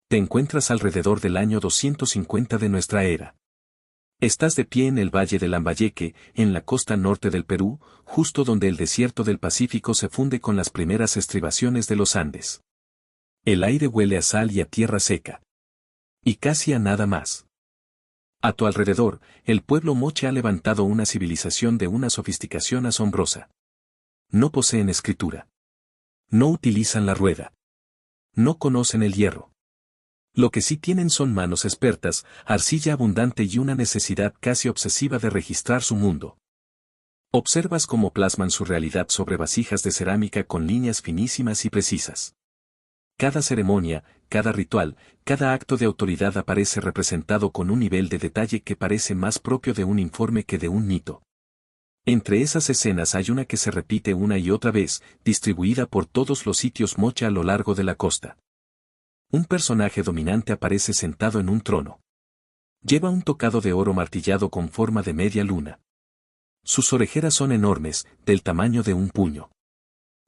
Te encuentras alrededor del año 250 de nuestra era. Estás de pie en el valle de Lambayeque, en la costa norte del Perú, justo donde el desierto del Pacífico se funde con las primeras estribaciones de los Andes. El aire huele a sal y a tierra seca. Y casi a nada más. A tu alrededor, el pueblo moche ha levantado una civilización de una sofisticación asombrosa. No poseen escritura. No utilizan la rueda. No conocen el hierro. Lo que sí tienen son manos expertas, arcilla abundante y una necesidad casi obsesiva de registrar su mundo. Observas cómo plasman su realidad sobre vasijas de cerámica con líneas finísimas y precisas. Cada ceremonia, cada ritual, cada acto de autoridad aparece representado con un nivel de detalle que parece más propio de un informe que de un mito. Entre esas escenas hay una que se repite una y otra vez, distribuida por todos los sitios moche a lo largo de la costa. Un personaje dominante aparece sentado en un trono. Lleva un tocado de oro martillado con forma de media luna. Sus orejeras son enormes, del tamaño de un puño.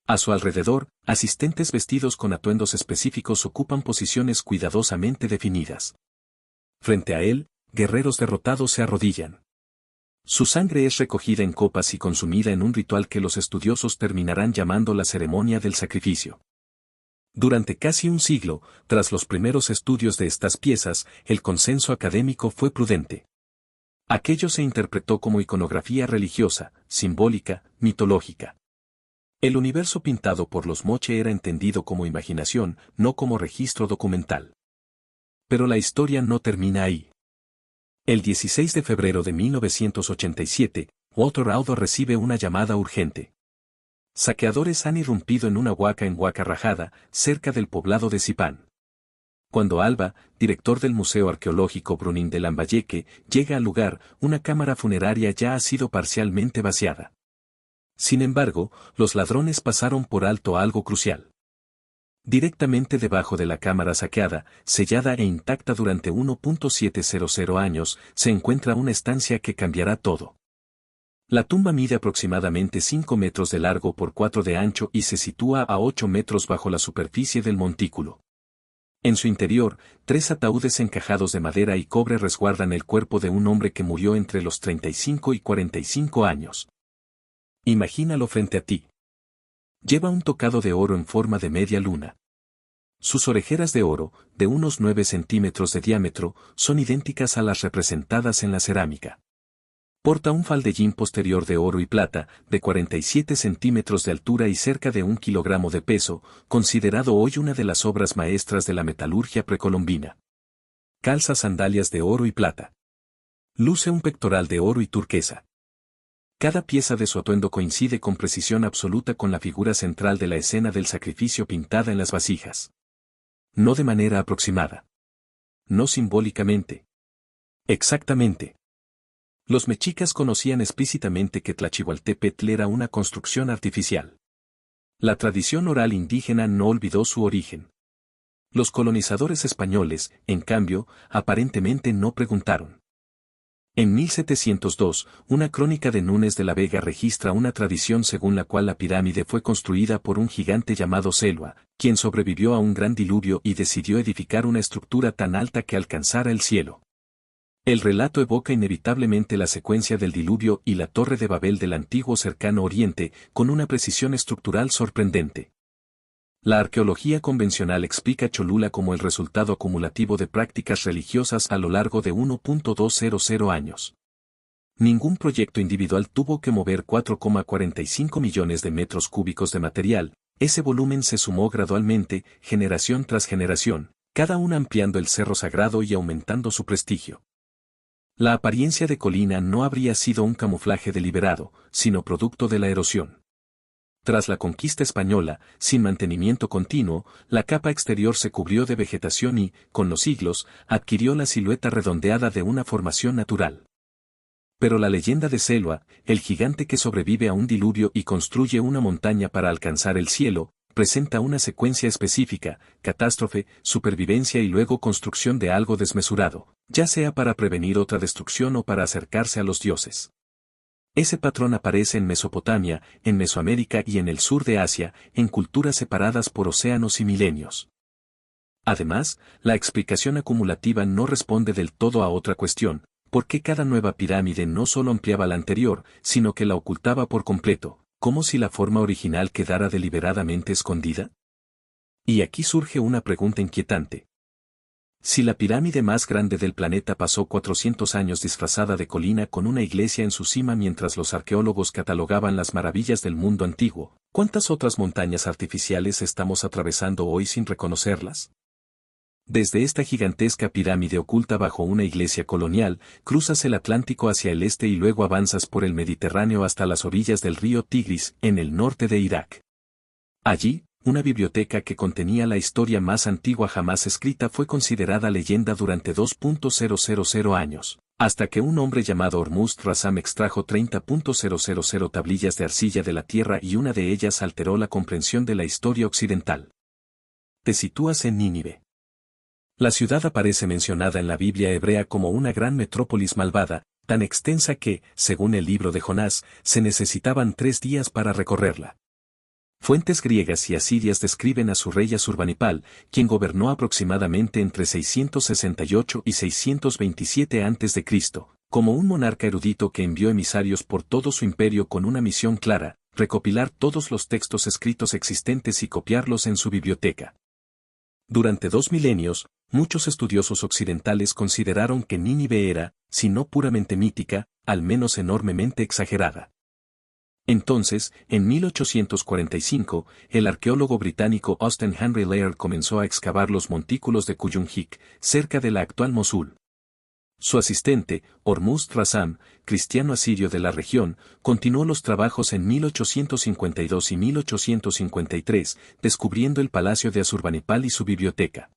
A su alrededor, asistentes vestidos con atuendos específicos ocupan posiciones cuidadosamente definidas. Frente a él, guerreros derrotados se arrodillan. Su sangre es recogida en copas y consumida en un ritual que los estudiosos terminarán llamando la ceremonia del sacrificio. Durante casi un siglo, tras los primeros estudios de estas piezas, el consenso académico fue prudente. Aquello se interpretó como iconografía religiosa, simbólica, mitológica. El universo pintado por los moche era entendido como imaginación, no como registro documental. Pero la historia no termina ahí. El 16 de febrero de 1987, Walter Audo recibe una llamada urgente. Saqueadores han irrumpido en una huaca en Huaca Rajada, cerca del poblado de Zipán. Cuando Alba, director del Museo Arqueológico Brunín de Lambayeque, llega al lugar, una cámara funeraria ya ha sido parcialmente vaciada. Sin embargo, los ladrones pasaron por alto algo crucial. Directamente debajo de la cámara saqueada, sellada e intacta durante 1.700 años, se encuentra una estancia que cambiará todo. La tumba mide aproximadamente 5 metros de largo por 4 de ancho y se sitúa a 8 metros bajo la superficie del montículo. En su interior, 3 ataúdes encajados de madera y cobre resguardan el cuerpo de un hombre que murió entre los 35 y 45 años. Imagínalo frente a ti. Lleva un tocado de oro en forma de media luna. Sus orejeras de oro, de unos 9 centímetros de diámetro, son idénticas a las representadas en la cerámica. Porta un faldellín posterior de oro y plata, de 47 centímetros de altura y cerca de 1 kilogramo de peso, considerado hoy una de las obras maestras de la metalurgia precolombina. Calza sandalias de oro y plata. Luce un pectoral de oro y turquesa. Cada pieza de su atuendo coincide con precisión absoluta con la figura central de la escena del sacrificio pintada en las vasijas. No de manera aproximada. No simbólicamente. Exactamente. Los mexicas conocían explícitamente que Tlachihualtépetl era una construcción artificial. La tradición oral indígena no olvidó su origen. Los colonizadores españoles, en cambio, aparentemente no preguntaron. En 1702, una crónica de Núñez de la Vega registra una tradición según la cual la pirámide fue construida por un gigante llamado Selwa, quien sobrevivió a un gran diluvio y decidió edificar una estructura tan alta que alcanzara el cielo. El relato evoca inevitablemente la secuencia del diluvio y la Torre de Babel del antiguo Cercano Oriente, con una precisión estructural sorprendente. La arqueología convencional explica Cholula como el resultado acumulativo de prácticas religiosas a lo largo de 1.200 años. Ningún proyecto individual tuvo que mover 4,45 millones de metros cúbicos de material, ese volumen se sumó gradualmente, generación tras generación, cada una ampliando el cerro sagrado y aumentando su prestigio. La apariencia de colina no habría sido un camuflaje deliberado, sino producto de la erosión. Tras la conquista española, sin mantenimiento continuo, la capa exterior se cubrió de vegetación y, con los siglos, adquirió la silueta redondeada de una formación natural. Pero la leyenda de Selwa, el gigante que sobrevive a un diluvio y construye una montaña para alcanzar el cielo, presenta una secuencia específica: catástrofe, supervivencia y luego construcción de algo desmesurado, ya sea para prevenir otra destrucción o para acercarse a los dioses. Ese patrón aparece en Mesopotamia, en Mesoamérica y en el sur de Asia, en culturas separadas por océanos y milenios. Además, la explicación acumulativa no responde del todo a otra cuestión: ¿por qué cada nueva pirámide no solo ampliaba la anterior, sino que la ocultaba por completo, como si la forma original quedara deliberadamente escondida? Y aquí surge una pregunta inquietante. Si la pirámide más grande del planeta pasó 400 años disfrazada de colina con una iglesia en su cima mientras los arqueólogos catalogaban las maravillas del mundo antiguo, ¿cuántas otras montañas artificiales estamos atravesando hoy sin reconocerlas? Desde esta gigantesca pirámide oculta bajo una iglesia colonial, cruzas el Atlántico hacia el este y luego avanzas por el Mediterráneo hasta las orillas del río Tigris, en el norte de Irak. Allí, una biblioteca que contenía la historia más antigua jamás escrita fue considerada leyenda durante 2.000 años, hasta que un hombre llamado Hormuzd Rassam extrajo 30.000 tablillas de arcilla de la tierra y una de ellas alteró la comprensión de la historia occidental. Te sitúas en Nínive. La ciudad aparece mencionada en la Biblia hebrea como una gran metrópolis malvada, tan extensa que, según el libro de Jonás, se necesitaban 3 días para recorrerla. Fuentes griegas y asirias describen a su rey Asurbanipal, quien gobernó aproximadamente entre 668 y 627 a.C., como un monarca erudito que envió emisarios por todo su imperio con una misión clara: recopilar todos los textos escritos existentes y copiarlos en su biblioteca. Durante 2 milenios, muchos estudiosos occidentales consideraron que Nínive era, si no puramente mítica, al menos enormemente exagerada. Entonces, en 1845, el arqueólogo británico Austen Henry Layard comenzó a excavar los montículos de Kuyunjik, cerca de la actual Mosul. Su asistente, Hormuzd Rassam, cristiano asirio de la región, continuó los trabajos en 1852 y 1853, descubriendo el palacio de Asurbanipal y su biblioteca.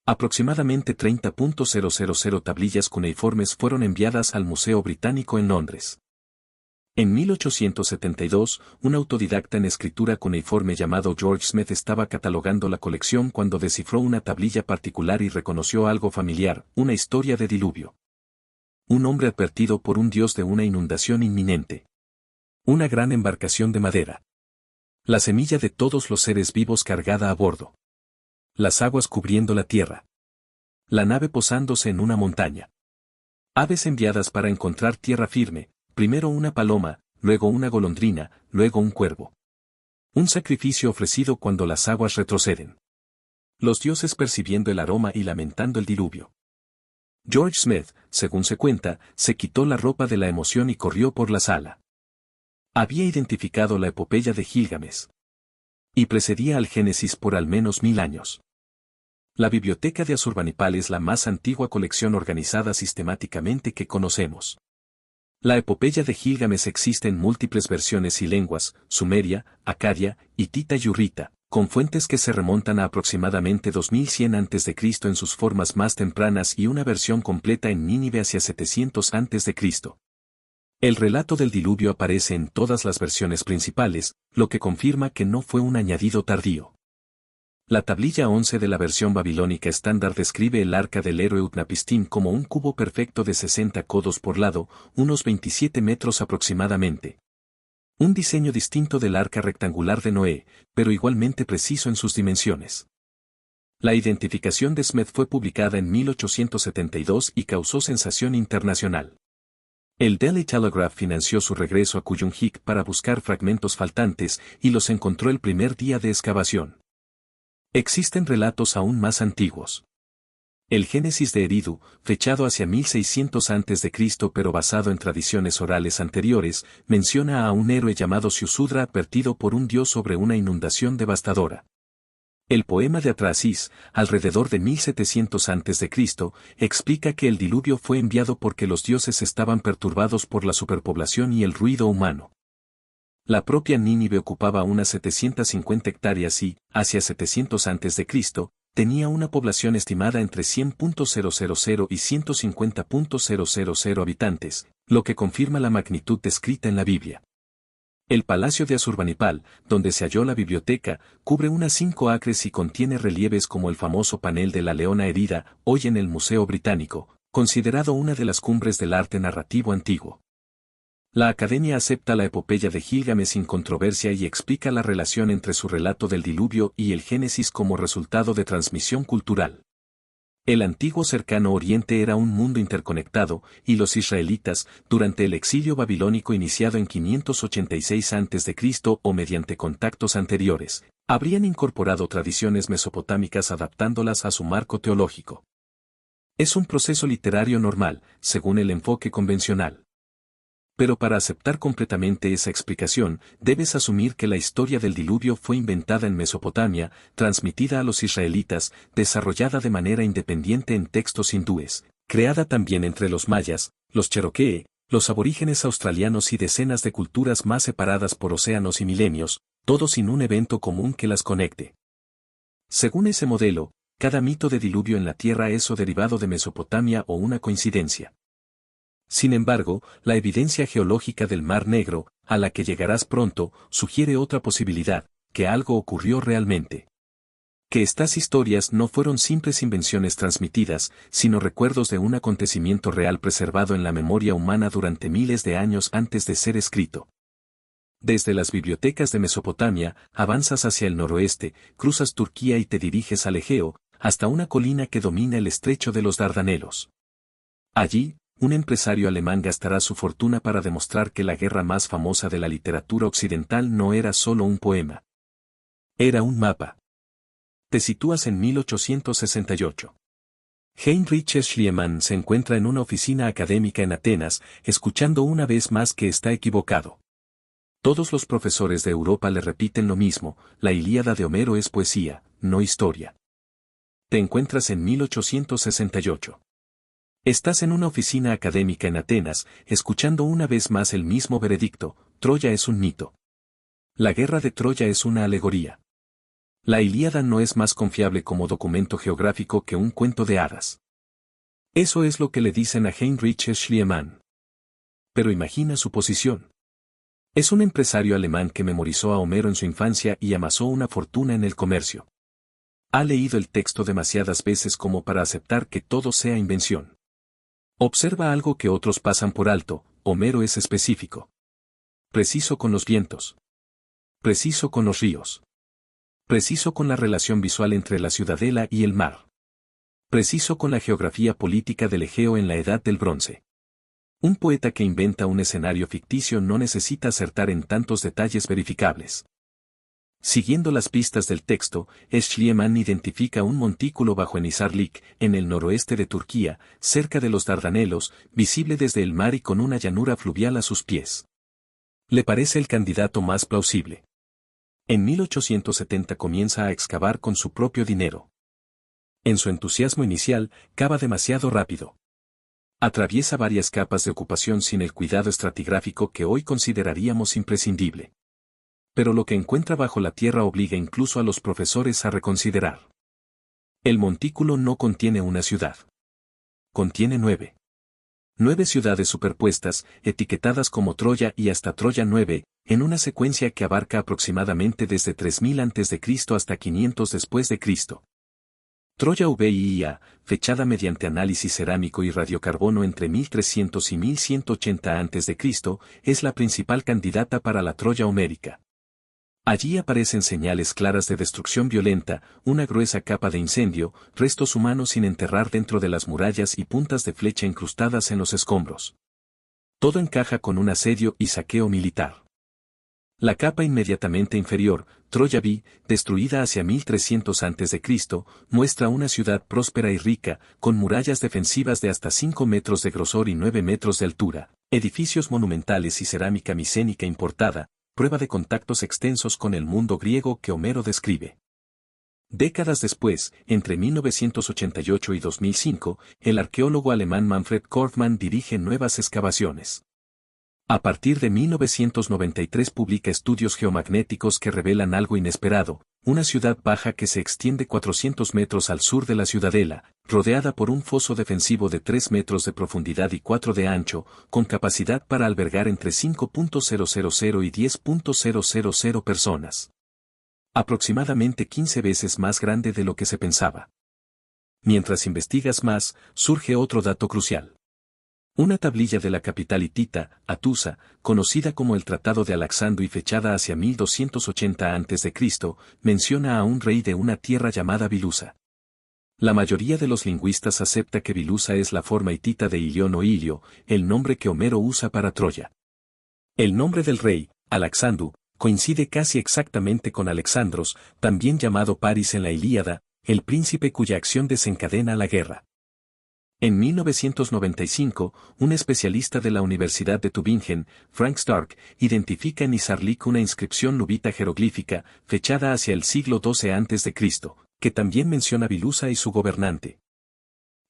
Aproximadamente 30.000 tablillas cuneiformes fueron enviadas al Museo Británico en Londres. En 1872, un autodidacta en escritura cuneiforme llamado George Smith estaba catalogando la colección cuando descifró una tablilla particular y reconoció algo familiar: una historia de diluvio. Un hombre advertido por un dios de una inundación inminente. Una gran embarcación de madera. La semilla de todos los seres vivos cargada a bordo. Las aguas cubriendo la tierra. La nave posándose en una montaña. Aves enviadas para encontrar tierra firme: primero una paloma, luego una golondrina, luego un cuervo. Un sacrificio ofrecido cuando las aguas retroceden. Los dioses percibiendo el aroma y lamentando el diluvio. George Smith, según se cuenta, se quitó la ropa de la emoción y corrió por la sala. Había identificado la epopeya de Gilgamesh. Y precedía al Génesis por al menos 1000 años. La biblioteca de Asurbanipal es la más antigua colección organizada sistemáticamente que conocemos. La epopeya de Gilgamesh existe en múltiples versiones y lenguas: sumeria, acadia, hitita y hurrita, con fuentes que se remontan a aproximadamente 2100 a.C. en sus formas más tempranas y una versión completa en Nínive hacia 700 a.C. El relato del diluvio aparece en todas las versiones principales, lo que confirma que no fue un añadido tardío. La tablilla 11 de la versión babilónica estándar describe el arca del héroe Utnapishtim como un cubo perfecto de 60 codos por lado, unos 27 metros aproximadamente. Un diseño distinto del arca rectangular de Noé, pero igualmente preciso en sus dimensiones. La identificación de Smith fue publicada en 1872 y causó sensación internacional. El Daily Telegraph financió su regreso a Kuyunjik para buscar fragmentos faltantes y los encontró el primer día de excavación. Existen relatos aún más antiguos. El Génesis de Eridu, fechado hacia 1600 a.C. pero basado en tradiciones orales anteriores, menciona a un héroe llamado Siusudra advertido por un dios sobre una inundación devastadora. El poema de Atrahasis, alrededor de 1700 a.C., explica que el diluvio fue enviado porque los dioses estaban perturbados por la superpoblación y el ruido humano. La propia Nínive ocupaba unas 750 hectáreas y, hacia 700 a.C., tenía una población estimada entre 100.000 y 150.000 habitantes, lo que confirma la magnitud descrita en la Biblia. El palacio de Asurbanipal, donde se halló la biblioteca, cubre unas 5 acres y contiene relieves como el famoso panel de la leona herida, hoy en el Museo Británico, considerado una de las cumbres del arte narrativo antiguo. La Academia acepta la epopeya de Gilgamesh sin controversia y explica la relación entre su relato del diluvio y el Génesis como resultado de transmisión cultural. El antiguo cercano Oriente era un mundo interconectado, y los israelitas, durante el exilio babilónico iniciado en 586 a.C. o mediante contactos anteriores, habrían incorporado tradiciones mesopotámicas adaptándolas a su marco teológico. Es un proceso literario normal, según el enfoque convencional. Pero para aceptar completamente esa explicación, debes asumir que la historia del diluvio fue inventada en Mesopotamia, transmitida a los israelitas, desarrollada de manera independiente en textos hindúes, creada también entre los mayas, los cherokee, los aborígenes australianos y decenas de culturas más separadas por océanos y milenios, todo sin un evento común que las conecte. Según ese modelo, cada mito de diluvio en la Tierra es o derivado de Mesopotamia o una coincidencia. Sin embargo, la evidencia geológica del Mar Negro, a la que llegarás pronto, sugiere otra posibilidad, que algo ocurrió realmente. Que estas historias no fueron simples invenciones transmitidas, sino recuerdos de un acontecimiento real preservado en la memoria humana durante miles de años antes de ser escrito. Desde las bibliotecas de Mesopotamia, avanzas hacia el noroeste, cruzas Turquía y te diriges al Egeo, hasta una colina que domina el estrecho de los Dardanelos. Allí, un empresario alemán gastará su fortuna para demostrar que la guerra más famosa de la literatura occidental no era solo un poema. Era un mapa. Te sitúas en 1868. Heinrich Schliemann se encuentra en una oficina académica en Atenas, escuchando una vez más que está equivocado. Todos los profesores de Europa le repiten lo mismo: la Ilíada de Homero es poesía, no historia. Te encuentras en 1868. Estás en una oficina académica en Atenas, escuchando una vez más el mismo veredicto: Troya es un mito. La guerra de Troya es una alegoría. La Ilíada no es más confiable como documento geográfico que un cuento de hadas. Eso es lo que le dicen a Heinrich Schliemann. Pero imagina su posición. Es un empresario alemán que memorizó a Homero en su infancia y amasó una fortuna en el comercio. Ha leído el texto demasiadas veces como para aceptar que todo sea invención. Observa algo que otros pasan por alto: Homero es específico. Preciso con los vientos. Preciso con los ríos. Preciso con la relación visual entre la ciudadela y el mar. Preciso con la geografía política del Egeo en la Edad del Bronce. Un poeta que inventa un escenario ficticio no necesita acertar en tantos detalles verificables. Siguiendo las pistas del texto, Schliemann identifica un montículo bajo Enisarlik, en el noroeste de Turquía, cerca de los Dardanelos, visible desde el mar y con una llanura fluvial a sus pies. Le parece el candidato más plausible. En 1870 comienza a excavar con su propio dinero. En su entusiasmo inicial, cava demasiado rápido. Atraviesa varias capas de ocupación sin el cuidado estratigráfico que hoy consideraríamos imprescindible. Pero lo que encuentra bajo la tierra obliga incluso a los profesores a reconsiderar. El montículo no contiene una ciudad. Contiene 9. 9 ciudades superpuestas, etiquetadas como Troya y hasta Troya 9, en una secuencia que abarca aproximadamente desde 3000 a.C. hasta 500 después de Cristo. Troya VIIA, fechada mediante análisis cerámico y radiocarbono entre 1300 y 1180 a.C., es la principal candidata para la Troya homérica. Allí aparecen señales claras de destrucción violenta, una gruesa capa de incendio, restos humanos sin enterrar dentro de las murallas y puntas de flecha incrustadas en los escombros. Todo encaja con un asedio y saqueo militar. La capa inmediatamente inferior, Troya V, destruida hacia 1300 a.C., muestra una ciudad próspera y rica, con murallas defensivas de hasta 5 metros de grosor y 9 metros de altura, edificios monumentales y cerámica micénica importada, prueba de contactos extensos con el mundo griego que Homero describe. Décadas después, entre 1988 y 2005, el arqueólogo alemán Manfred Korfmann dirige nuevas excavaciones. A partir de 1993 publica estudios geomagnéticos que revelan algo inesperado: una ciudad baja que se extiende 400 metros al sur de la ciudadela, rodeada por un foso defensivo de 3 metros de profundidad y 4 de ancho, con capacidad para albergar entre 5.000 y 10.000 personas. Aproximadamente 15 veces más grande de lo que se pensaba. Mientras investigas más, surge otro dato crucial. Una tablilla de la capital hitita, Atusa, conocida como el Tratado de Alaxandro y fechada hacia 1280 a.C., menciona a un rey de una tierra llamada Bilusa. La mayoría de los lingüistas acepta que Bilusa es la forma hitita de Ilión o Ilio, el nombre que Homero usa para Troya. El nombre del rey, Alaxandru, coincide casi exactamente con Alexandros, también llamado Paris en la Ilíada, el príncipe cuya acción desencadena la guerra. En 1995, un especialista de la Universidad de Tübingen, Frank Stark, identifica en Izarlik una inscripción nubita jeroglífica, fechada hacia el siglo XII a.C., que también menciona Bilusa y su gobernante.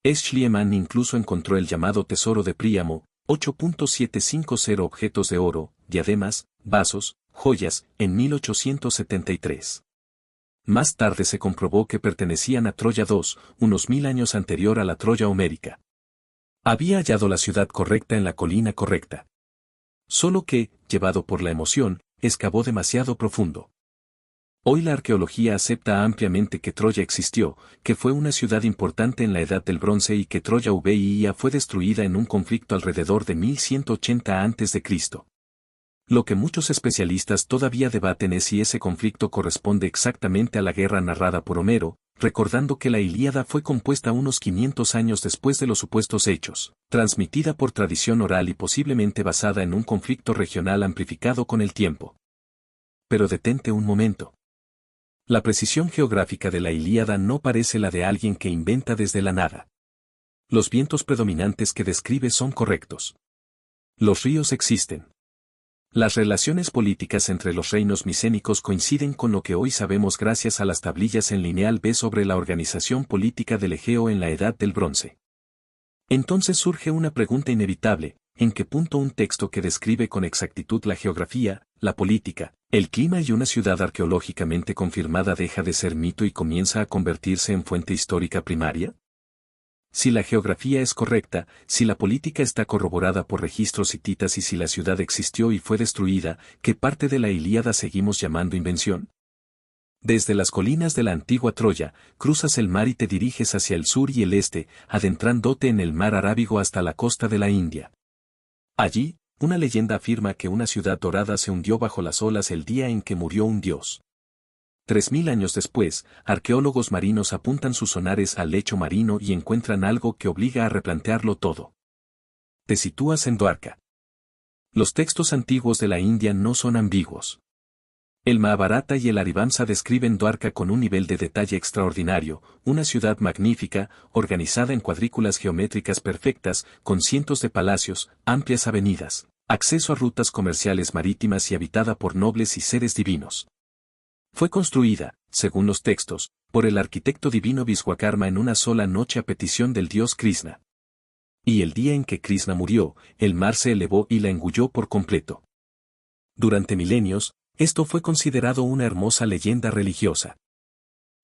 Schliemann incluso encontró el llamado tesoro de Príamo, 8.750 objetos de oro, diademas, vasos, joyas, en 1873. Más tarde se comprobó que pertenecían a Troya II, unos 1000 años anterior a la Troya homérica. Había hallado la ciudad correcta en la colina correcta. Solo que, llevado por la emoción, excavó demasiado profundo. Hoy la arqueología acepta ampliamente que Troya existió, que fue una ciudad importante en la Edad del Bronce y que Troya Via fue destruida en un conflicto alrededor de 1180 a.C. Lo que muchos especialistas todavía debaten es si ese conflicto corresponde exactamente a la guerra narrada por Homero, recordando que la Ilíada fue compuesta unos 500 años después de los supuestos hechos, transmitida por tradición oral y posiblemente basada en un conflicto regional amplificado con el tiempo. Pero detente un momento. La precisión geográfica de la Ilíada no parece la de alguien que inventa desde la nada. Los vientos predominantes que describe son correctos. Los ríos existen. Las relaciones políticas entre los reinos micénicos coinciden con lo que hoy sabemos gracias a las tablillas en lineal B sobre la organización política del Egeo en la Edad del Bronce. Entonces surge una pregunta inevitable: ¿en qué punto un texto que describe con exactitud la geografía, la política, el clima y una ciudad arqueológicamente confirmada deja de ser mito y comienza a convertirse en fuente histórica primaria? Si la geografía es correcta, si la política está corroborada por registros hititas y si la ciudad existió y fue destruida, ¿qué parte de la Ilíada seguimos llamando invención? Desde las colinas de la antigua Troya, cruzas el mar y te diriges hacia el sur y el este, adentrándote en el mar Arábigo hasta la costa de la India. Allí, una leyenda afirma que una ciudad dorada se hundió bajo las olas el día en que murió un dios. 3000 años después, arqueólogos marinos apuntan sus sonares al lecho marino y encuentran algo que obliga a replantearlo todo. Te sitúas en Dwarka. Los textos antiguos de la India no son ambiguos. El Mahabharata y el Harivansa describen Dwarka con un nivel de detalle extraordinario, una ciudad magnífica, organizada en cuadrículas geométricas perfectas, con cientos de palacios, amplias avenidas, acceso a rutas comerciales marítimas y habitada por nobles y seres divinos. Fue construida, según los textos, por el arquitecto divino Vishwakarma en una sola noche a petición del dios Krishna. Y el día en que Krishna murió, el mar se elevó y la engulló por completo. Durante milenios, esto fue considerado una hermosa leyenda religiosa.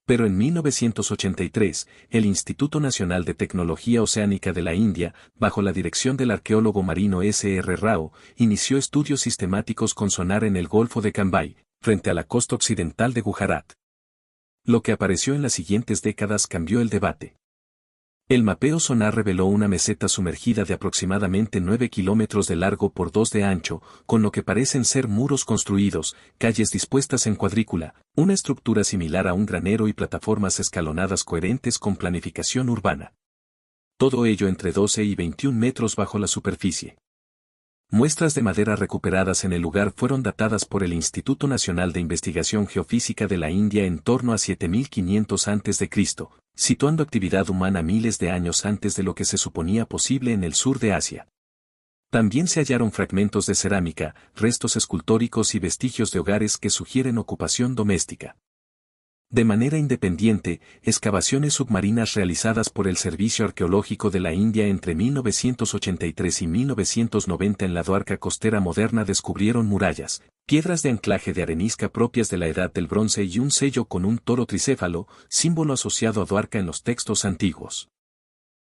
Pero en 1983, el Instituto Nacional de Tecnología Oceánica de la India, bajo la dirección del arqueólogo marino S.R. Rao, inició estudios sistemáticos con sonar en el Golfo de Cambay, frente a la costa occidental de Gujarat. Lo que apareció en las siguientes décadas cambió el debate. El mapeo sonar reveló una meseta sumergida de aproximadamente 9 kilómetros de largo por 2 de ancho, con lo que parecen ser muros construidos, calles dispuestas en cuadrícula, una estructura similar a un granero y plataformas escalonadas coherentes con planificación urbana. Todo ello entre 12 y 21 metros bajo la superficie. Muestras de madera recuperadas en el lugar fueron datadas por el Instituto Nacional de Investigación Geofísica de la India en torno a 7500 a.C., situando actividad humana miles de años antes de lo que se suponía posible en el sur de Asia. También se hallaron fragmentos de cerámica, restos escultóricos y vestigios de hogares que sugieren ocupación doméstica. De manera independiente, excavaciones submarinas realizadas por el Servicio Arqueológico de la India entre 1983 y 1990 en la Dwarka costera moderna descubrieron murallas, piedras de anclaje de arenisca propias de la Edad del Bronce y un sello con un toro tricéfalo, símbolo asociado a Dwarka en los textos antiguos.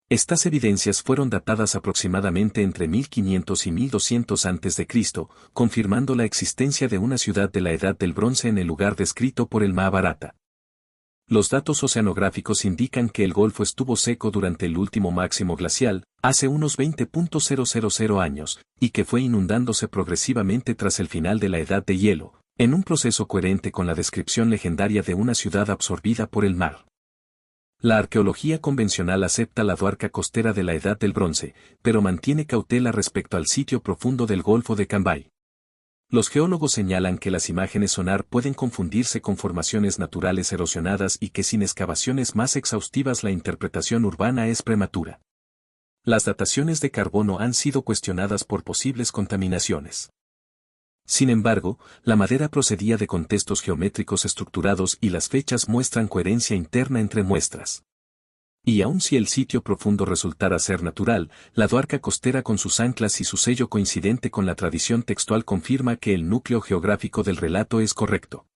Estas evidencias fueron datadas aproximadamente entre 1500 y 1200 a.C., confirmando la existencia de una ciudad de la Edad del Bronce en el lugar descrito por el Mahabharata. Los datos oceanográficos indican que el Golfo estuvo seco durante el último máximo glacial, hace unos 20.000 años, y que fue inundándose progresivamente tras el final de la Edad de Hielo, en un proceso coherente con la descripción legendaria de una ciudad absorbida por el mar. La arqueología convencional acepta la Duarca costera de la Edad del Bronce, pero mantiene cautela respecto al sitio profundo del Golfo de Cambay. Los geólogos señalan que las imágenes sonar pueden confundirse con formaciones naturales erosionadas y que sin excavaciones más exhaustivas la interpretación urbana es prematura. Las dataciones de carbono han sido cuestionadas por posibles contaminaciones. Sin embargo, la madera procedía de contextos geométricos estructurados y las fechas muestran coherencia interna entre muestras. Y aun si el sitio profundo resultara ser natural, la Duarca costera con sus anclas y su sello coincidente con la tradición textual confirma que el núcleo geográfico del relato es correcto.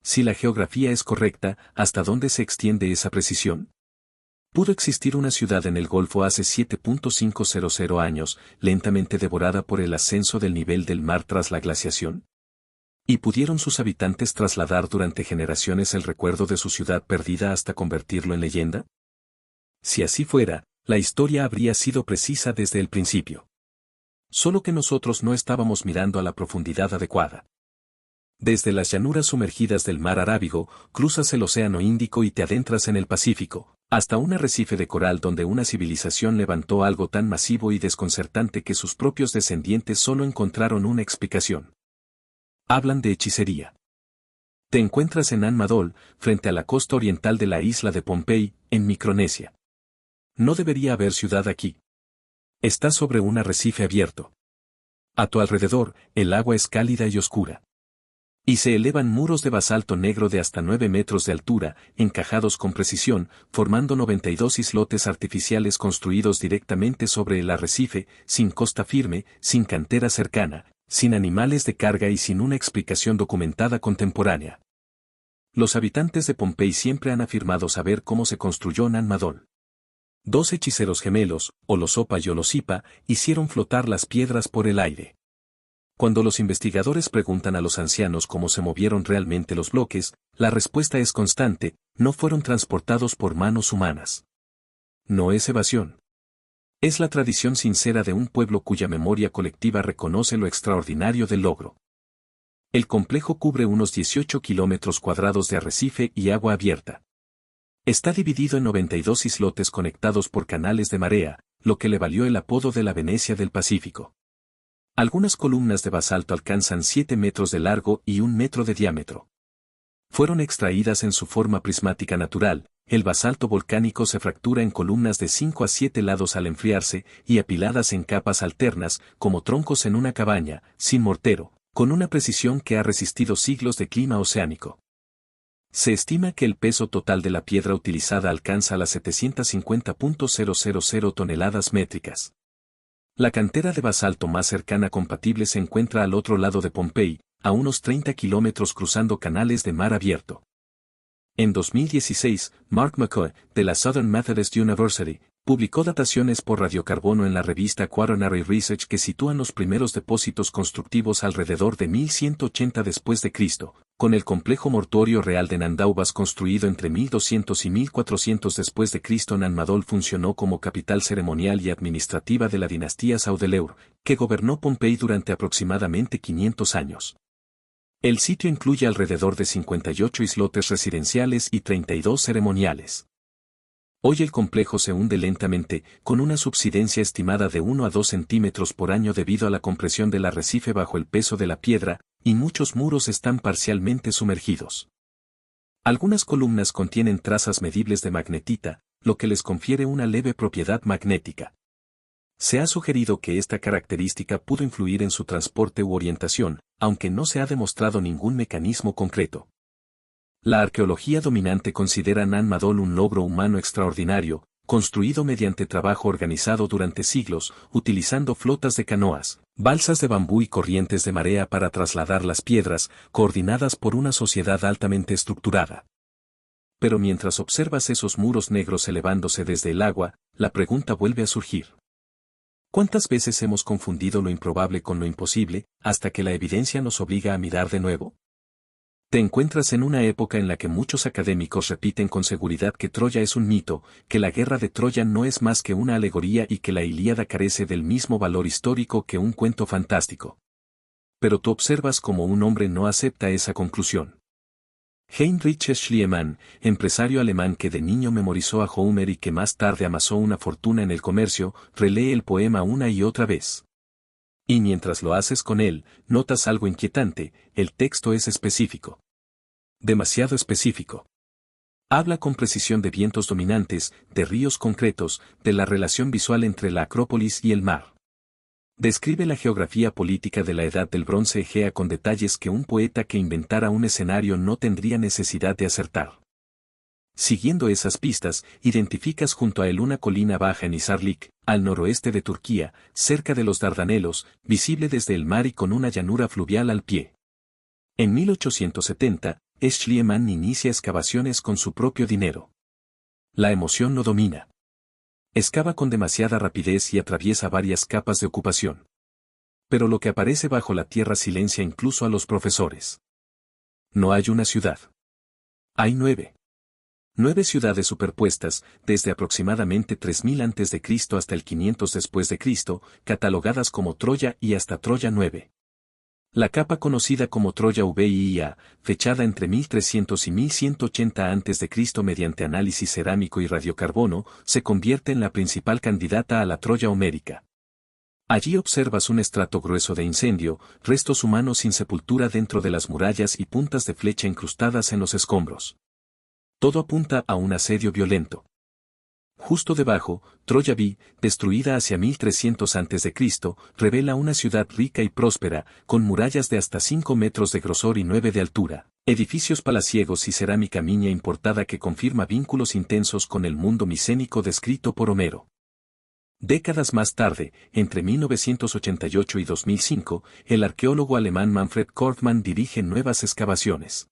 Si la geografía es correcta, ¿hasta dónde se extiende esa precisión? ¿Pudo existir una ciudad en el Golfo hace 7.500 años, lentamente devorada por el ascenso del nivel del mar tras la glaciación? ¿Y pudieron sus habitantes trasladar durante generaciones el recuerdo de su ciudad perdida hasta convertirlo en leyenda? Si así fuera, la historia habría sido precisa desde el principio. Solo que nosotros no estábamos mirando a la profundidad adecuada. Desde las llanuras sumergidas del mar Arábigo, cruzas el Océano Índico y te adentras en el Pacífico, hasta un arrecife de coral donde una civilización levantó algo tan masivo y desconcertante que sus propios descendientes solo encontraron una explicación. Hablan de hechicería. Te encuentras en An Madol, frente a la costa oriental de la isla de Pohnpei, en Micronesia. No debería haber ciudad aquí. Estás sobre un arrecife abierto. A tu alrededor, el agua es cálida y oscura. Y se elevan muros de basalto negro de hasta 9 metros de altura, encajados con precisión, formando 92 islotes artificiales construidos directamente sobre el arrecife, sin costa firme, sin cantera cercana, sin animales de carga y sin una explicación documentada contemporánea. Los habitantes de Pohnpei siempre han afirmado saber cómo se construyó Nan Madol. 2 hechiceros gemelos, Olosopa y Olosipa, hicieron flotar las piedras por el aire. Cuando los investigadores preguntan a los ancianos cómo se movieron realmente los bloques, la respuesta es constante: no fueron transportados por manos humanas. No es evasión. Es la tradición sincera de un pueblo cuya memoria colectiva reconoce lo extraordinario del logro. El complejo cubre unos 18 kilómetros cuadrados de arrecife y agua abierta. Está dividido en 92 islotes conectados por canales de marea, lo que le valió el apodo de la Venecia del Pacífico. Algunas columnas de basalto alcanzan 7 metros de largo y 1 metro de diámetro. Fueron extraídas en su forma prismática natural. El basalto volcánico se fractura en columnas de 5 a 7 lados al enfriarse y apiladas en capas alternas, como troncos en una cabaña, sin mortero, con una precisión que ha resistido siglos de clima oceánico. Se estima que el peso total de la piedra utilizada alcanza las 750.000 toneladas métricas. La cantera de basalto más cercana compatible se encuentra al otro lado de Pohnpei, a unos 30 kilómetros cruzando canales de mar abierto. En 2016, Mark McCoy, de la Southern Methodist University, publicó dataciones por radiocarbono en la revista Quaternary Research que sitúan los primeros depósitos constructivos alrededor de 1180 después de Cristo, con el complejo mortuorio real de Nandaubas construido entre 1200 y 1400 después de Cristo. Nan Madol funcionó como capital ceremonial y administrativa de la dinastía Saudeleur, que gobernó Pohnpei durante aproximadamente 500 años. El sitio incluye alrededor de 58 islotes residenciales y 32 ceremoniales. Hoy el complejo se hunde lentamente, con una subsidencia estimada de 1 a 2 centímetros por año debido a la compresión del arrecife bajo el peso de la piedra, y muchos muros están parcialmente sumergidos. Algunas columnas contienen trazas medibles de magnetita, lo que les confiere una leve propiedad magnética. Se ha sugerido que esta característica pudo influir en su transporte u orientación, aunque no se ha demostrado ningún mecanismo concreto. La arqueología dominante considera Nan Madol un logro humano extraordinario, construido mediante trabajo organizado durante siglos, utilizando flotas de canoas, balsas de bambú y corrientes de marea para trasladar las piedras, coordinadas por una sociedad altamente estructurada. Pero mientras observas esos muros negros elevándose desde el agua, la pregunta vuelve a surgir. ¿Cuántas veces hemos confundido lo improbable con lo imposible, hasta que la evidencia nos obliga a mirar de nuevo? Te encuentras en una época en la que muchos académicos repiten con seguridad que Troya es un mito, que la guerra de Troya no es más que una alegoría y que la Ilíada carece del mismo valor histórico que un cuento fantástico. Pero tú observas cómo un hombre no acepta esa conclusión. Heinrich Schliemann, empresario alemán que de niño memorizó a Homer y que más tarde amasó una fortuna en el comercio, relee el poema una y otra vez. Y mientras lo haces con él, notas algo inquietante: el texto es específico. Demasiado específico. Habla con precisión de vientos dominantes, de ríos concretos, de la relación visual entre la Acrópolis y el mar. Describe la geografía política de la Edad del Bronce Egea con detalles que un poeta que inventara un escenario no tendría necesidad de acertar. Siguiendo esas pistas, identificas junto a él una colina baja en Hisarlik, al noroeste de Turquía, cerca de los Dardanelos, visible desde el mar y con una llanura fluvial al pie. En 1870, Schliemann inicia excavaciones con su propio dinero. La emoción lo domina. Excava con demasiada rapidez y atraviesa varias capas de ocupación. Pero lo que aparece bajo la tierra silencia incluso a los profesores. No hay una ciudad. Hay 9. 9 ciudades superpuestas, desde aproximadamente 3000 a.C. hasta el 500 después de Cristo, catalogadas como Troya y hasta Troya 9. La capa conocida como Troya VIIA, fechada entre 1300 y 1180 a.C. mediante análisis cerámico y radiocarbono, se convierte en la principal candidata a la Troya homérica. Allí observas un estrato grueso de incendio, restos humanos sin sepultura dentro de las murallas y puntas de flecha incrustadas en los escombros. Todo apunta a un asedio violento. Justo debajo, Troya V, destruida hacia 1300 a.C., revela una ciudad rica y próspera, con murallas de hasta 5 metros de grosor y 9 de altura, edificios palaciegos y cerámica miña importada que confirma vínculos intensos con el mundo micénico descrito por Homero. Décadas más tarde, entre 1988 y 2005, el arqueólogo alemán Manfred Kortmann dirige nuevas excavaciones.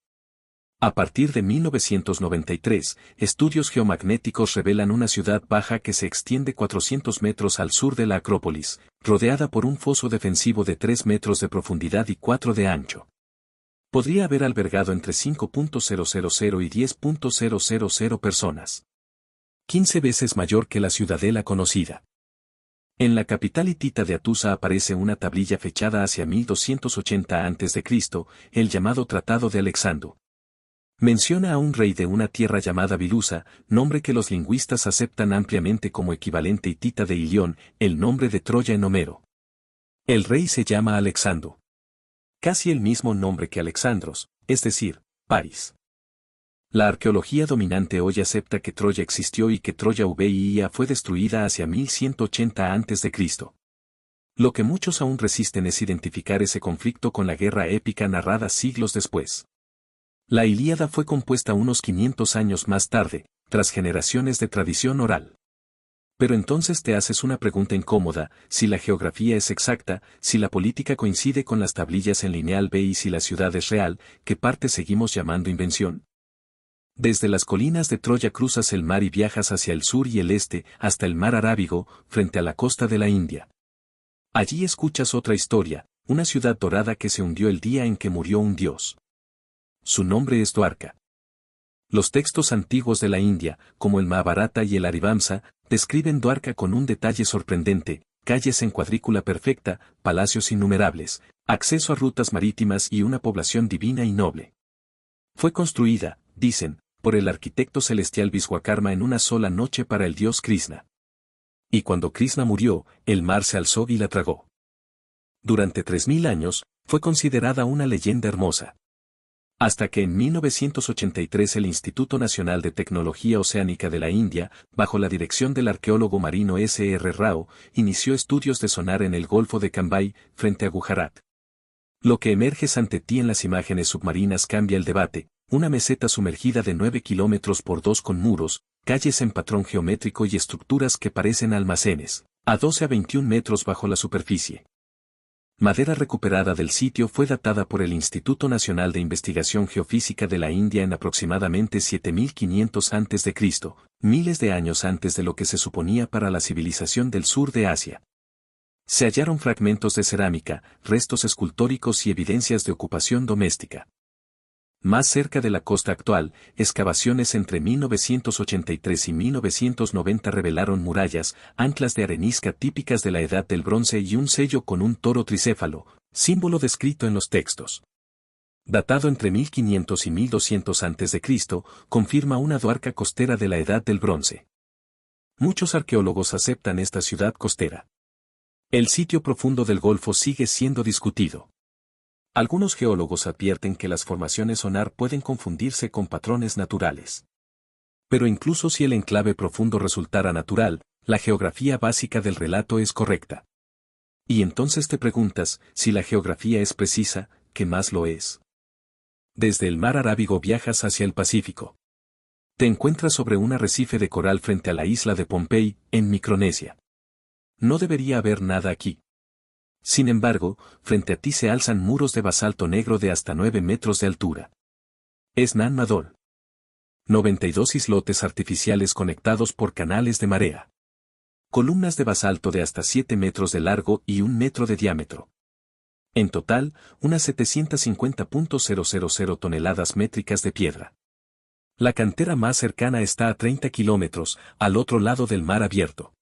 A partir de 1993, estudios geomagnéticos revelan una ciudad baja que se extiende 400 metros al sur de la Acrópolis, rodeada por un foso defensivo de 3 metros de profundidad y 4 de ancho. Podría haber albergado entre 5.000 y 10.000 personas. 15 veces mayor que la ciudadela conocida. En la capital hitita de Atusa aparece una tablilla fechada hacia 1280 a.C., el llamado Tratado de Alexandro. Menciona a un rey de una tierra llamada Bilusa, nombre que los lingüistas aceptan ampliamente como equivalente hitita de Ilión, el nombre de Troya en Homero. El rey se llama Alexandro. Casi el mismo nombre que Alexandros, es decir, París. La arqueología dominante hoy acepta que Troya existió y que Troya VIIA fue destruida hacia 1180 a.C. Lo que muchos aún resisten es identificar ese conflicto con la guerra épica narrada siglos después. La Ilíada fue compuesta unos 500 años más tarde, tras generaciones de tradición oral. Pero entonces te haces una pregunta incómoda: si la geografía es exacta, si la política coincide con las tablillas en lineal B y si la ciudad es real, ¿qué parte seguimos llamando invención? Desde las colinas de Troya cruzas el mar y viajas hacia el sur y el este, hasta el mar Arábigo, frente a la costa de la India. Allí escuchas otra historia, una ciudad dorada que se hundió el día en que murió un dios. Su nombre es Dwarka. Los textos antiguos de la India, como el Mahabharata y el Harivamsa, describen Dwarka con un detalle sorprendente: calles en cuadrícula perfecta, palacios innumerables, acceso a rutas marítimas y una población divina y noble. Fue construida, dicen, por el arquitecto celestial Viswakarma en una sola noche para el dios Krishna. Y cuando Krishna murió, el mar se alzó y la tragó. Durante 3000 años, fue considerada una leyenda hermosa. Hasta que en 1983 el Instituto Nacional de Tecnología Oceánica de la India, bajo la dirección del arqueólogo marino S.R. Rao, inició estudios de sonar en el Golfo de Cambay, frente a Gujarat. Lo que emerges ante ti en las imágenes submarinas cambia el debate: una meseta sumergida de 9 kilómetros por 2 con muros, calles en patrón geométrico y estructuras que parecen almacenes, a 12 a 21 metros bajo la superficie. Madera recuperada del sitio fue datada por el Instituto Nacional de Investigación Geofísica de la India en aproximadamente 7500 a.C., miles de años antes de lo que se suponía para la civilización del sur de Asia. Se hallaron fragmentos de cerámica, restos escultóricos y evidencias de ocupación doméstica. Más cerca de la costa actual, excavaciones entre 1983 y 1990 revelaron murallas, anclas de arenisca típicas de la Edad del Bronce y un sello con un toro tricéfalo, símbolo descrito en los textos. Datado entre 1500 y 1200 a.C., confirma una aduarca costera de la Edad del Bronce. Muchos arqueólogos aceptan esta ciudad costera. El sitio profundo del Golfo sigue siendo discutido. Algunos geólogos advierten que las formaciones sonar pueden confundirse con patrones naturales. Pero incluso si el enclave profundo resultara natural, la geografía básica del relato es correcta. Y entonces te preguntas, si la geografía es precisa, ¿qué más lo es? Desde el mar Arábigo viajas hacia el Pacífico. Te encuentras sobre un arrecife de coral frente a la isla de Pohnpei, en Micronesia. No debería haber nada aquí. Sin embargo, frente a ti se alzan muros de basalto negro de hasta 9 metros de altura. Es Nan Madol. 92 islotes artificiales conectados por canales de marea. Columnas de basalto de hasta 7 metros de largo y 1 metro de diámetro. En total, unas 750.000 toneladas métricas de piedra. La cantera más cercana está a 30 kilómetros, al otro lado del mar abierto.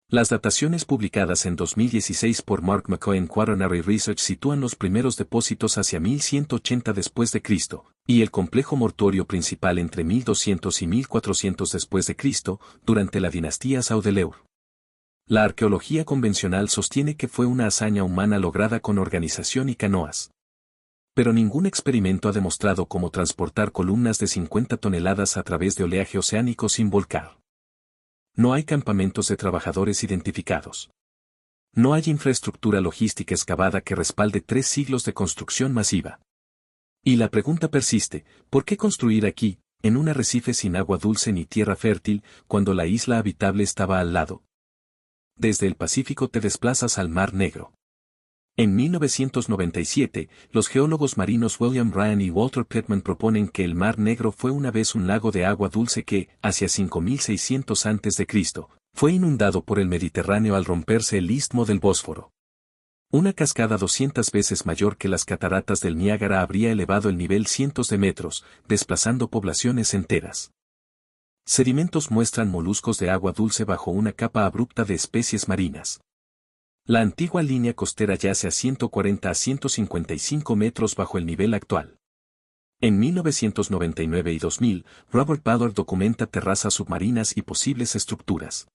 Las dataciones publicadas en 2016 por Mark McCoy en Quaternary Research sitúan los primeros depósitos hacia 1180 después de Cristo, y el complejo mortuorio principal entre 1200 y 1400 después de Cristo, durante la dinastía Saudeleur. La arqueología convencional sostiene que fue una hazaña humana lograda con organización y canoas. Pero ningún experimento ha demostrado cómo transportar columnas de 50 toneladas a través de oleaje oceánico sin volcar. No hay campamentos de trabajadores identificados. No hay infraestructura logística excavada que respalde 3 siglos de construcción masiva. Y la pregunta persiste, ¿por qué construir aquí, en un arrecife sin agua dulce ni tierra fértil, cuando la isla habitable estaba al lado? Desde el Pacífico te desplazas al Mar Negro. En 1997, los geólogos marinos William Ryan y Walter Pittman proponen que el Mar Negro fue una vez un lago de agua dulce que, hacia 5600 a.C., fue inundado por el Mediterráneo al romperse el istmo del Bósforo. Una cascada 200 veces mayor que las cataratas del Niágara habría elevado el nivel cientos de metros, desplazando poblaciones enteras. Sedimentos muestran moluscos de agua dulce bajo una capa abrupta de especies marinas. La antigua línea costera yace a 140 a 155 metros bajo el nivel actual. En 1999 y 2000, Robert Ballard documenta terrazas submarinas y posibles estructuras.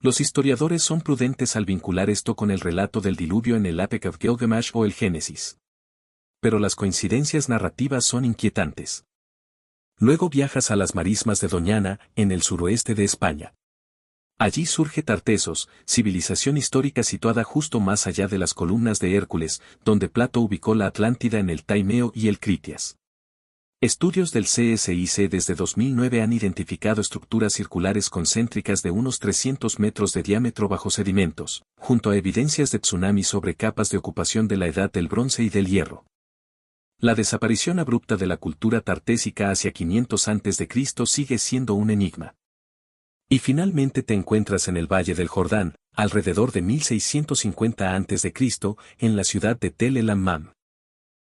Los historiadores son prudentes al vincular esto con el relato del diluvio en el Epic of Gilgamesh o el Génesis. Pero las coincidencias narrativas son inquietantes. Luego viajas a las marismas de Doñana, en el suroeste de España. Allí surge Tartesos, civilización histórica situada justo más allá de las columnas de Hércules, donde Plato ubicó la Atlántida en el Taimeo y el Critias. Estudios del CSIC desde 2009 han identificado estructuras circulares concéntricas de unos 300 metros de diámetro bajo sedimentos, junto a evidencias de tsunami sobre capas de ocupación de la Edad del Bronce y del Hierro. La desaparición abrupta de la cultura tartésica hacia 500 a.C. sigue siendo un enigma. Y finalmente te encuentras en el Valle del Jordán, alrededor de 1650 a.C., en la ciudad de Tel El Hammam.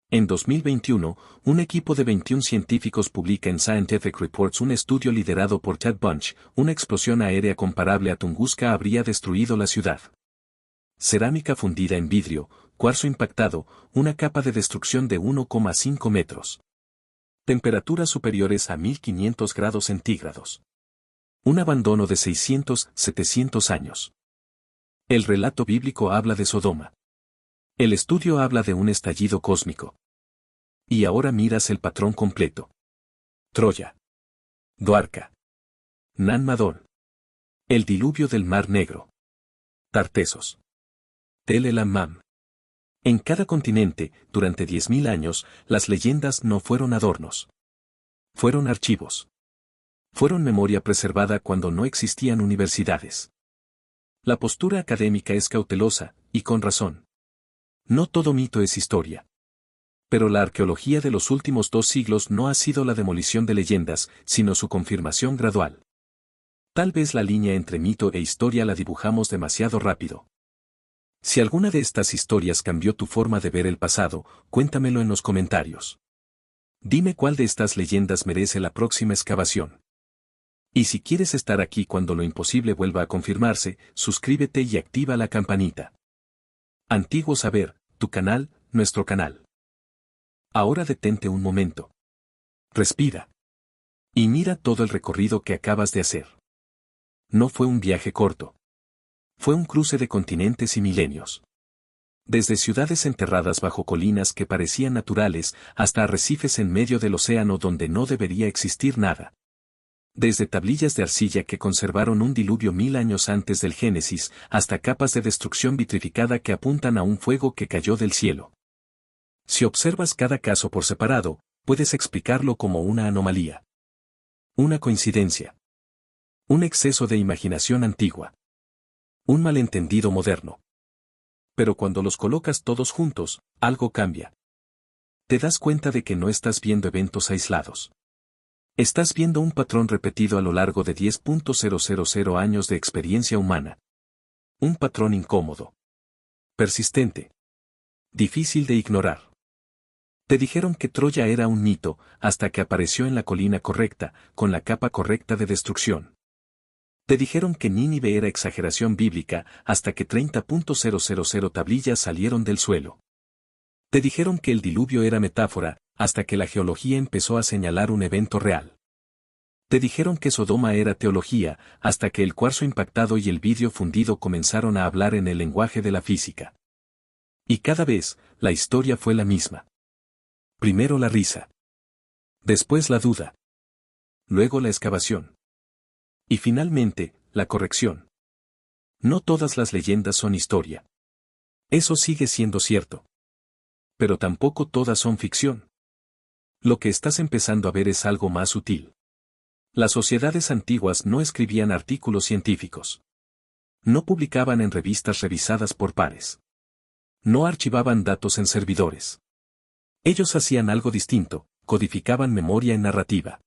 En 2021, un equipo de 21 científicos publica en Scientific Reports un estudio liderado por Chad Bunch. Una explosión aérea comparable a Tunguska habría destruido la ciudad. Cerámica fundida en vidrio, cuarzo impactado, una capa de destrucción de 1,5 metros. Temperaturas superiores a 1500 grados centígrados. Un abandono de 600-700 años. El relato bíblico habla de Sodoma. El estudio habla de un estallido cósmico. Y ahora miras el patrón completo. Troya. Dwarka. Nan Madol. El diluvio del Mar Negro. Tartesos. Tel El Hammam. En cada continente, durante 10.000 años, las leyendas no fueron adornos. Fueron archivos. Fueron memoria preservada cuando no existían universidades. La postura académica es cautelosa, y con razón. No todo mito es historia. Pero la arqueología de los últimos 2 siglos no ha sido la demolición de leyendas, sino su confirmación gradual. Tal vez la línea entre mito e historia la dibujamos demasiado rápido. Si alguna de estas historias cambió tu forma de ver el pasado, cuéntamelo en los comentarios. Dime cuál de estas leyendas merece la próxima excavación. Y si quieres estar aquí cuando lo imposible vuelva a confirmarse, suscríbete y activa la campanita. Antiguo Saber, tu canal, nuestro canal. Ahora detente un momento. Respira. Y mira todo el recorrido que acabas de hacer. No fue un viaje corto. Fue un cruce de continentes y milenios. Desde ciudades enterradas bajo colinas que parecían naturales, hasta arrecifes en medio del océano donde no debería existir nada. Desde tablillas de arcilla que conservaron un diluvio 1000 años antes del Génesis, hasta capas de destrucción vitrificada que apuntan a un fuego que cayó del cielo. Si observas cada caso por separado, puedes explicarlo como una anomalía. Una coincidencia. Un exceso de imaginación antigua. Un malentendido moderno. Pero cuando los colocas todos juntos, algo cambia. Te das cuenta de que no estás viendo eventos aislados. Estás viendo un patrón repetido a lo largo de 10.000 años de experiencia humana. Un patrón incómodo. Persistente. Difícil de ignorar. Te dijeron que Troya era un mito, hasta que apareció en la colina correcta, con la capa correcta de destrucción. Te dijeron que Nínive era exageración bíblica, hasta que 30.000 tablillas salieron del suelo. Te dijeron que el diluvio era metáfora, hasta que la geología empezó a señalar un evento real. Te dijeron que Sodoma era teología, hasta que el cuarzo impactado y el vidrio fundido comenzaron a hablar en el lenguaje de la física. Y cada vez, la historia fue la misma. Primero la risa. Después la duda. Luego la excavación. Y finalmente, la corrección. No todas las leyendas son historia. Eso sigue siendo cierto. Pero tampoco todas son ficción. Lo que estás empezando a ver es algo más sutil. Las sociedades antiguas no escribían artículos científicos. No publicaban en revistas revisadas por pares. No archivaban datos en servidores. Ellos hacían algo distinto, codificaban memoria en narrativa.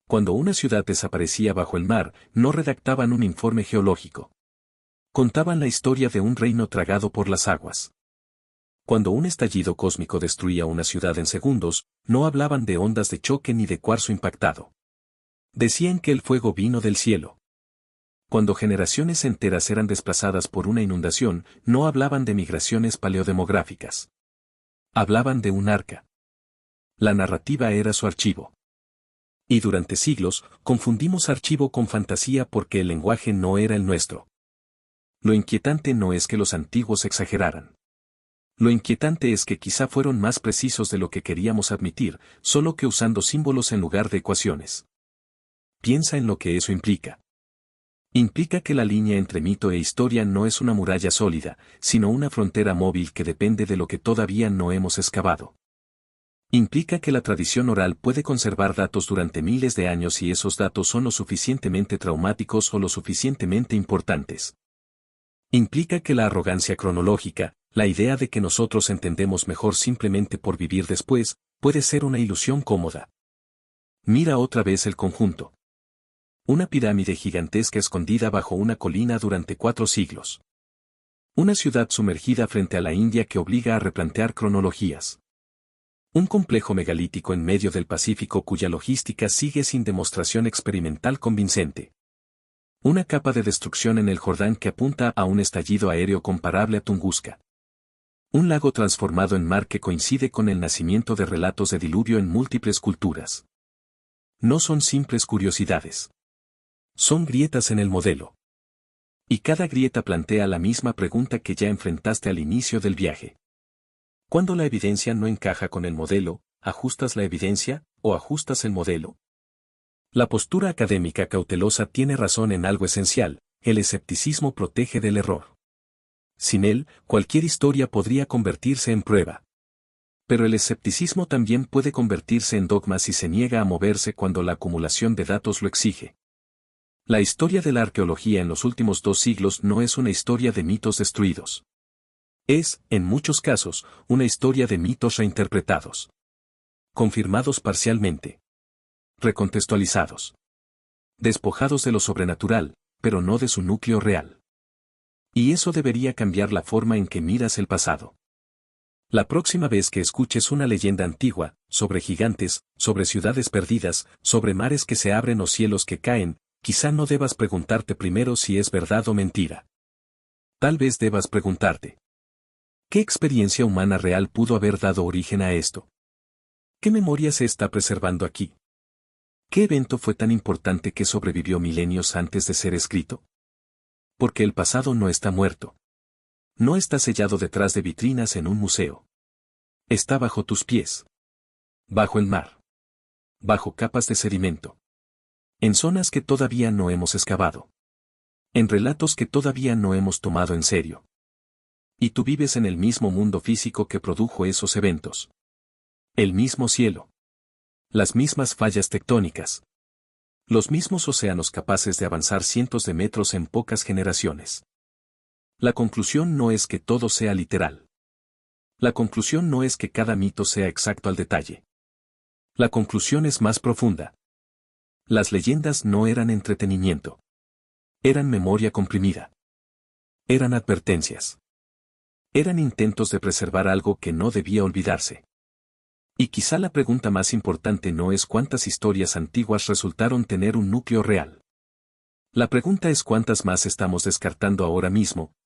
Cuando una ciudad desaparecía bajo el mar, no redactaban un informe geológico. Contaban la historia de un reino tragado por las aguas. Cuando un estallido cósmico destruía una ciudad en segundos, no hablaban de ondas de choque ni de cuarzo impactado. Decían que el fuego vino del cielo. Cuando generaciones enteras eran desplazadas por una inundación, no hablaban de migraciones paleodemográficas. Hablaban de un arca. La narrativa era su archivo. Y durante siglos, confundimos archivo con fantasía porque el lenguaje no era el nuestro. Lo inquietante no es que los antiguos exageraran. Lo inquietante es que quizá fueron más precisos de lo que queríamos admitir, solo que usando símbolos en lugar de ecuaciones. Piensa en lo que eso implica. Implica que la línea entre mito e historia no es una muralla sólida, sino una frontera móvil que depende de lo que todavía no hemos excavado. Implica que la tradición oral puede conservar datos durante miles de años si esos datos son lo suficientemente traumáticos o lo suficientemente importantes. Implica que la arrogancia cronológica, la idea de que nosotros entendemos mejor simplemente por vivir después, puede ser una ilusión cómoda. Mira otra vez el conjunto. Una pirámide gigantesca escondida bajo una colina durante 4 siglos. Una ciudad sumergida frente a la India que obliga a replantear cronologías. Un complejo megalítico en medio del Pacífico cuya logística sigue sin demostración experimental convincente. Una capa de destrucción en el Jordán que apunta a un estallido aéreo comparable a Tunguska. Un lago transformado en mar que coincide con el nacimiento de relatos de diluvio en múltiples culturas. No son simples curiosidades. Son grietas en el modelo. Y cada grieta plantea la misma pregunta que ya enfrentaste al inicio del viaje. Cuando la evidencia no encaja con el modelo, ¿ajustas la evidencia, o ajustas el modelo? La postura académica cautelosa tiene razón en algo esencial: el escepticismo protege del error. Sin él, cualquier historia podría convertirse en prueba. Pero el escepticismo también puede convertirse en dogma si se niega a moverse cuando la acumulación de datos lo exige. La historia de la arqueología en los últimos 2 siglos no es una historia de mitos destruidos. Es, en muchos casos, una historia de mitos reinterpretados. Confirmados parcialmente. Recontextualizados. Despojados de lo sobrenatural, pero no de su núcleo real. Y eso debería cambiar la forma en que miras el pasado. La próxima vez que escuches una leyenda antigua, sobre gigantes, sobre ciudades perdidas, sobre mares que se abren o cielos que caen, quizá no debas preguntarte primero si es verdad o mentira. Tal vez debas preguntarte: ¿qué experiencia humana real pudo haber dado origen a esto? ¿Qué memoria se está preservando aquí? ¿Qué evento fue tan importante que sobrevivió milenios antes de ser escrito? Porque el pasado no está muerto. No está sellado detrás de vitrinas en un museo. Está bajo tus pies. Bajo el mar. Bajo capas de sedimento. En zonas que todavía no hemos excavado. En relatos que todavía no hemos tomado en serio. Y tú vives en el mismo mundo físico que produjo esos eventos. El mismo cielo. Las mismas fallas tectónicas. Los mismos océanos capaces de avanzar cientos de metros en pocas generaciones. La conclusión no es que todo sea literal. La conclusión no es que cada mito sea exacto al detalle. La conclusión es más profunda. Las leyendas no eran entretenimiento. Eran memoria comprimida. Eran advertencias. Eran intentos de preservar algo que no debía olvidarse. Y quizá la pregunta más importante no es cuántas historias antiguas resultaron tener un núcleo real. La pregunta es cuántas más estamos descartando ahora mismo,